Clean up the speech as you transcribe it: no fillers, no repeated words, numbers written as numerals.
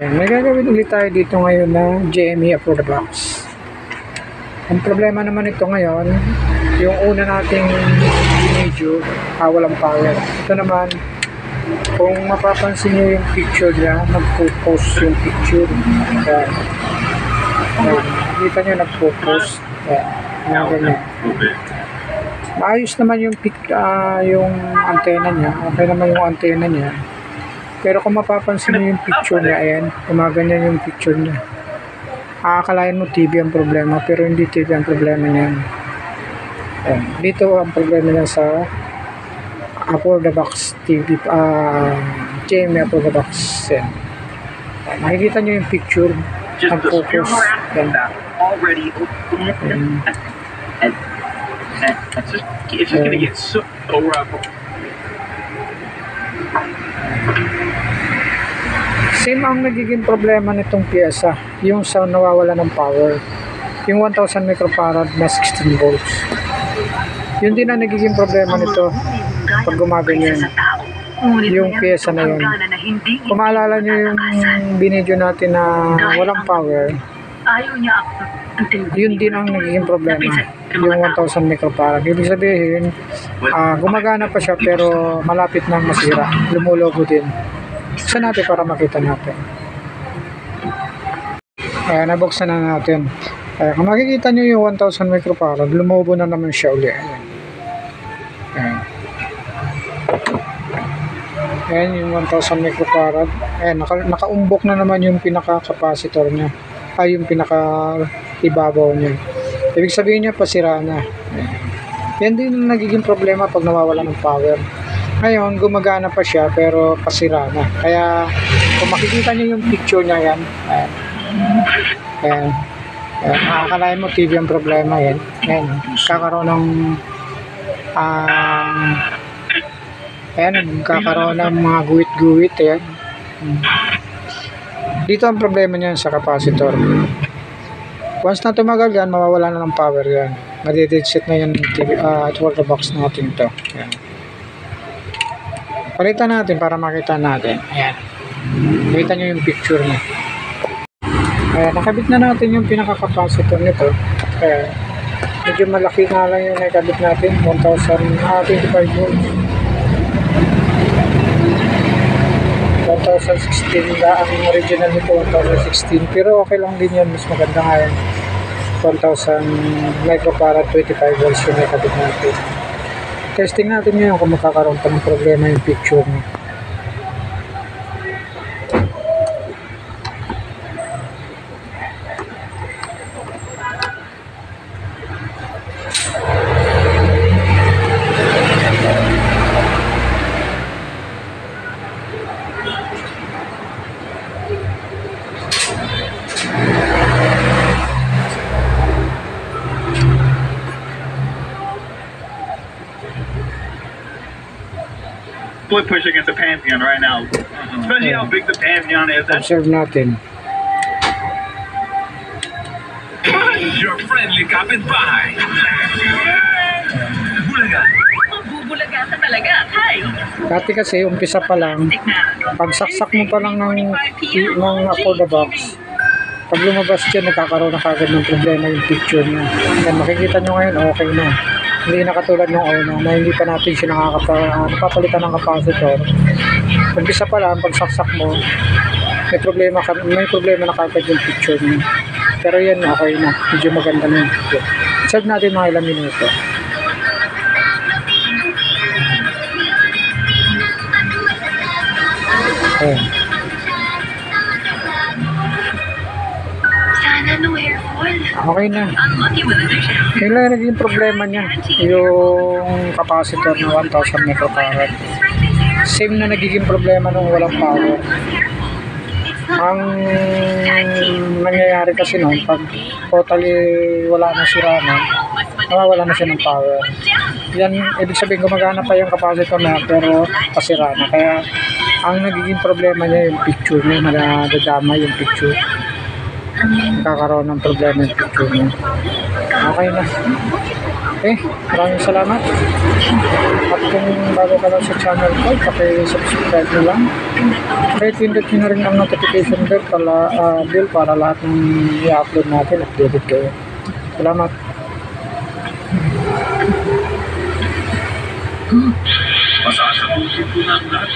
May gagawin ulit tayo dito ngayon na GME Up for the Box. Ang problema naman ito ngayon, yung una nating video, walang power. Ito naman, kung mapapansin nyo yung picture niya, nag-focus yung picture. Ayan. Kita nyo nag-focus. Ayan. Ganyan. Maayos naman yung antena niya. Okay naman yung antena niya. Pero kung mapapansin nyo yung picture niya, ayan, gumaganyan yung picture niya. Akalain mo TV ang problema, pero hindi TV ang problema niya. Ayan. Dito ang problema niya sa for the box TV, GME for the box. Ayan. Makikita nyo yung picture, ang focus. Ayan. It's just gonna get so rough. Same ang nagiging problema nitong pyesa, yung sa nawawala ng power. Yung 1000 microfarad na 16 volts. Yun din ang nagiging problema nito pag gumaganyan. Yung pyesa na yun. Kung maalala nyo yung binidyo natin na walang power, yun din ang nagiging problema. Yung 1000 microfarad. Ibig sabihin, gumagana pa siya pero malapit nang masira. Lumulogo din. Buksan natin para makita natin. Ayan, nabuksan na natin. Ayan, kung makikita nyo yung 1000 microfarad, lumubo na naman siya uli. Ayan. Ayan yung 1000 microfarad. Ayan, nakaumbok na naman yung pinaka-capacitor nya. Ay, yung pinaka-ibabaw nya. Ibig sabihin niya, pasira na. Ayan. Yan din ang nagiging problema pag nawawala ng power. Ngayon, gumagana pa siya pero pasira na. Kaya, kung makikita niyo yung picture niya yan, ayan, akalain mo TV ang problema yan. Ayan, kakaroon ng kakaroon ng mga guwit-guwit. Ayan. Dito ang problema niyan sa capacitor. Once na tumagal yan, mawawala na ng power yan. Madi-dead set na yan at for the box natin ito. Ayan. Palitan natin para makita natin. Ayan. Makita nyo yung picture niya. Ayan, nakabit na natin yung pinaka-capacitor nito. Ayan. Medyo malaki na lang yung nakabit natin. 25 volts. 1016 na ang original nito, 1016. Pero okay lang din yan. Mas maganda nga yan. 1000 microfarad, 25 volts yung nakabit natin. Testing natin ngayon kung magkakaroon pa ng problema yung picture niya. Split push against the Pantheon right now. Especially how big the Pantheon is. Observe natin. Your friendly kapitbahay. Bulaga. Bubulaga ka talaga, Kai. Dati kasi, umpisa pa lang, pagsaksak mo pa lang ng for the box, pag lumabas dyan, nagkakaroon na kagad ng problema yung picture niya. Yan, makikita nyo ngayon, okay na. Hindi na katulad ng una na hindi pa natin siya napapalitan ng capacitor. Umpisa pa lang, pagsaksak mo, may problema na kagad yung picture niya. Pero yan, okay na. Medyo maganda na yun. Observe natin mga ilang minuto. Ayan. Okay na. Yun lang naging problema niya. Yung capacitor na 1000 microfarad. Same na nagiging problema nung walang power. Ang nangyayari kasi noon, pag totally wala na sira na, nawawala na siya ng power. Yan, ibig sabihin gumagana pa yung capacitor na pero pasira na. Kaya ang nagiging problema niya yung picture niya, nadadama yung picture. Kakaroon ng problema yung picture niya. Okay na. Okay, maraming salamat. At kung bago ka lang sa channel ko, paki-subscribe na lang. Pindot nyo na rin ang notification bell para lahat ng i-upload natin updated kayo. Salamat. Masasabukin ko ng lahat.